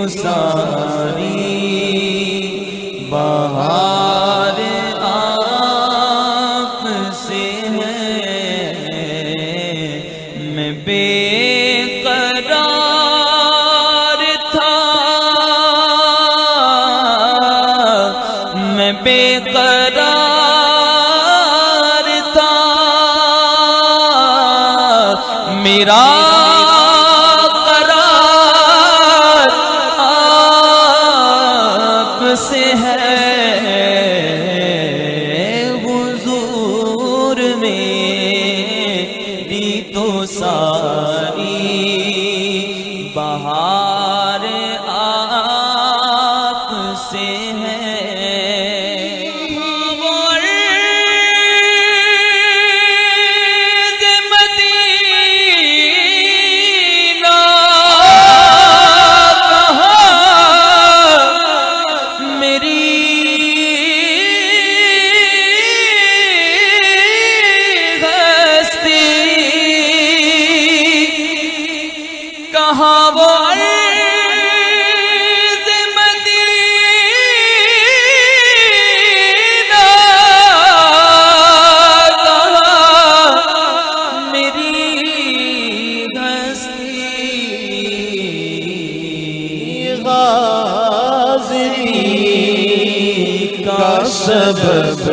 सारी बहार आप से है। मैं बेकरार था, मैं बेकरार था, मेरा करार आप से है। हुजूर मेरी तो सारी बहार आप से है। कहाँ वो अर्ज़ मदीना, कहाँ मेरी हस्ती। गाज़री का सबब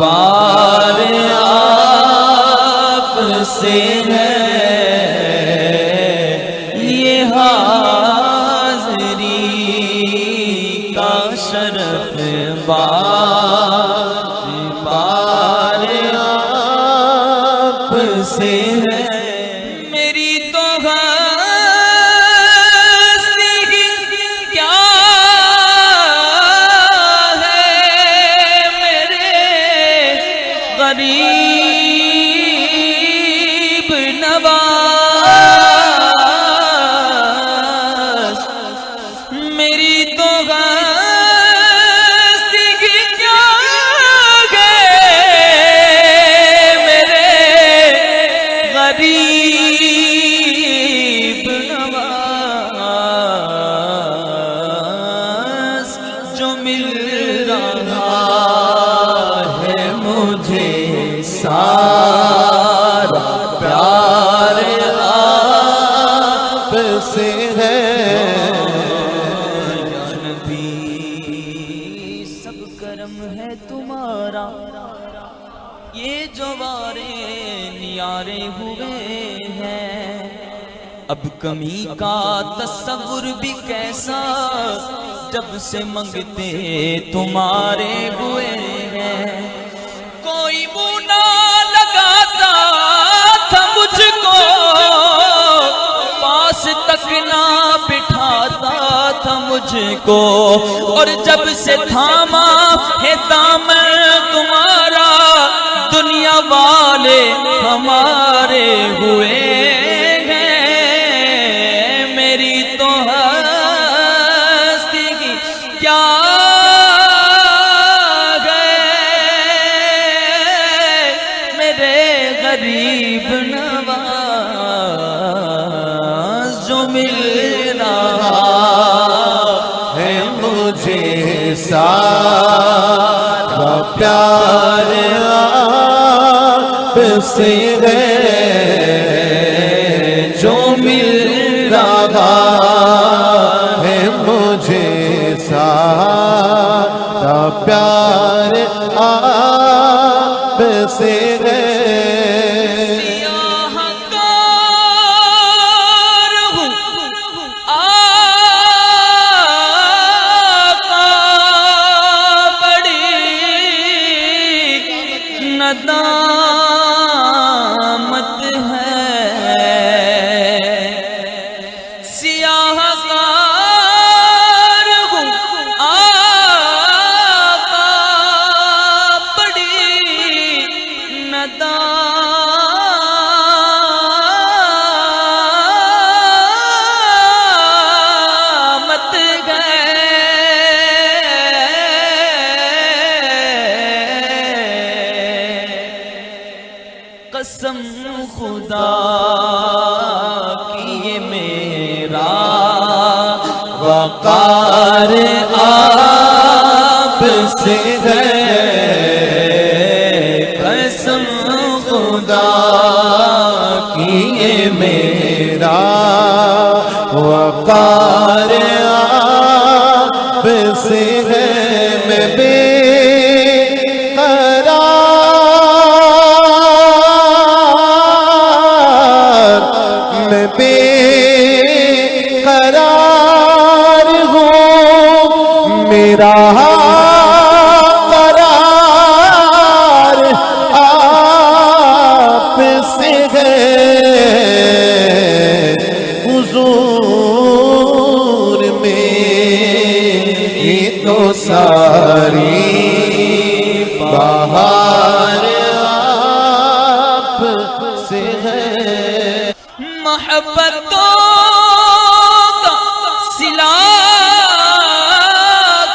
बार आप से है। हाज़री का शरफ बार आप से है। मेरी तो हस्ती क्या है मेरे गरीब नवाज़। मेरी तो हस्ती की क्या है मेरे गरीब नवाज़। जो मिल रहा है मुझे सारा प्यार आप से है। सब करम है तुम्हारा, ये जो वारे नियारे हुए हैं। अब कमी का तस्वुर भी कैसा, जब से मंगते तुम्हारे हुए हैं। कोई मुँह ना लगाता था मुझको, पास तक ना बिठाता था मुझको। और जब से थामा है दामन तुम्हारा, दुनिया वाले हमारे हुए हैं। मेरी तो हस्ती की क्या गए मेरे गरीब नवाज़। जो मिल रहा है मुझे सारा प्यार आप से है। जो मिल रहा है मुझे सारा प्यार आप से है। नदामत है सियाहकार हूँ आका, बड़ी नदामत है। कसम खुदा की ये मेरा वकार आप से है, कसम खुदा की ये मेरा वकार आप से है। मैं बेकरार, मैं बेकरार हूँ, मेरा करार आप से है। हुजूर में ये तो सारी बहार आप से है। मोहब्बतों का सिला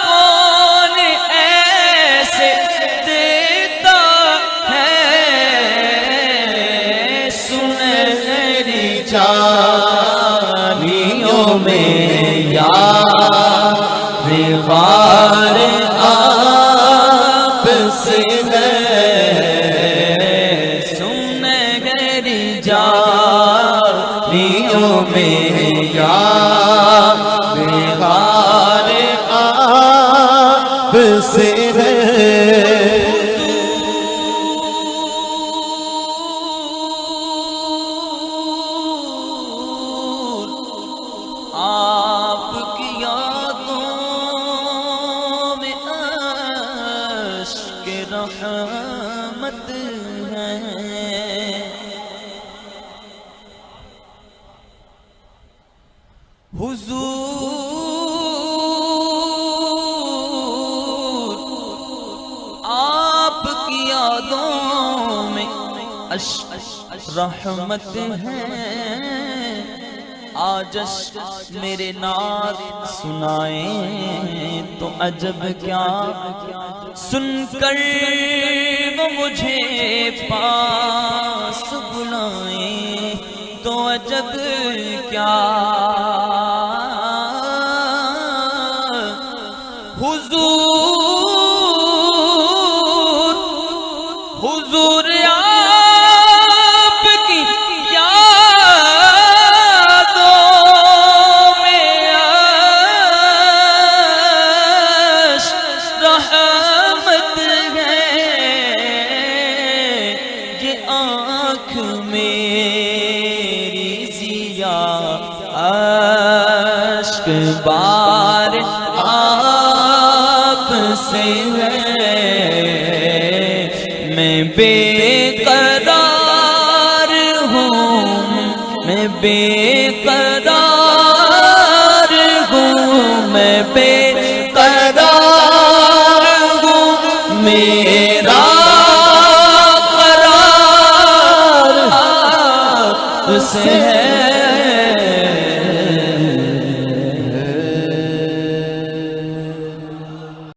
कौन ऐसे देता है, सुनहरी चालियों में यार वार आप से है, सुनहरी जालियों में यार वार आप से है। आपकी यादों में अश्क रहमत है, हुजूर आपकी यादों में अश्क रहमत है। आज मेरे नात सुनाए तो अजब क्या, सुनकर वो मुझे पास बुलाए तो अजब क्या। हुजूर हुजूर आपकी यादों में अश्क रहमत है, ये आँख मेरी जिया अश्क बार आप से है। मैं बेकरार हूँ, मैं बेकरार हूँ, मैं बेकरार हूँ, मेरा करार आप से है।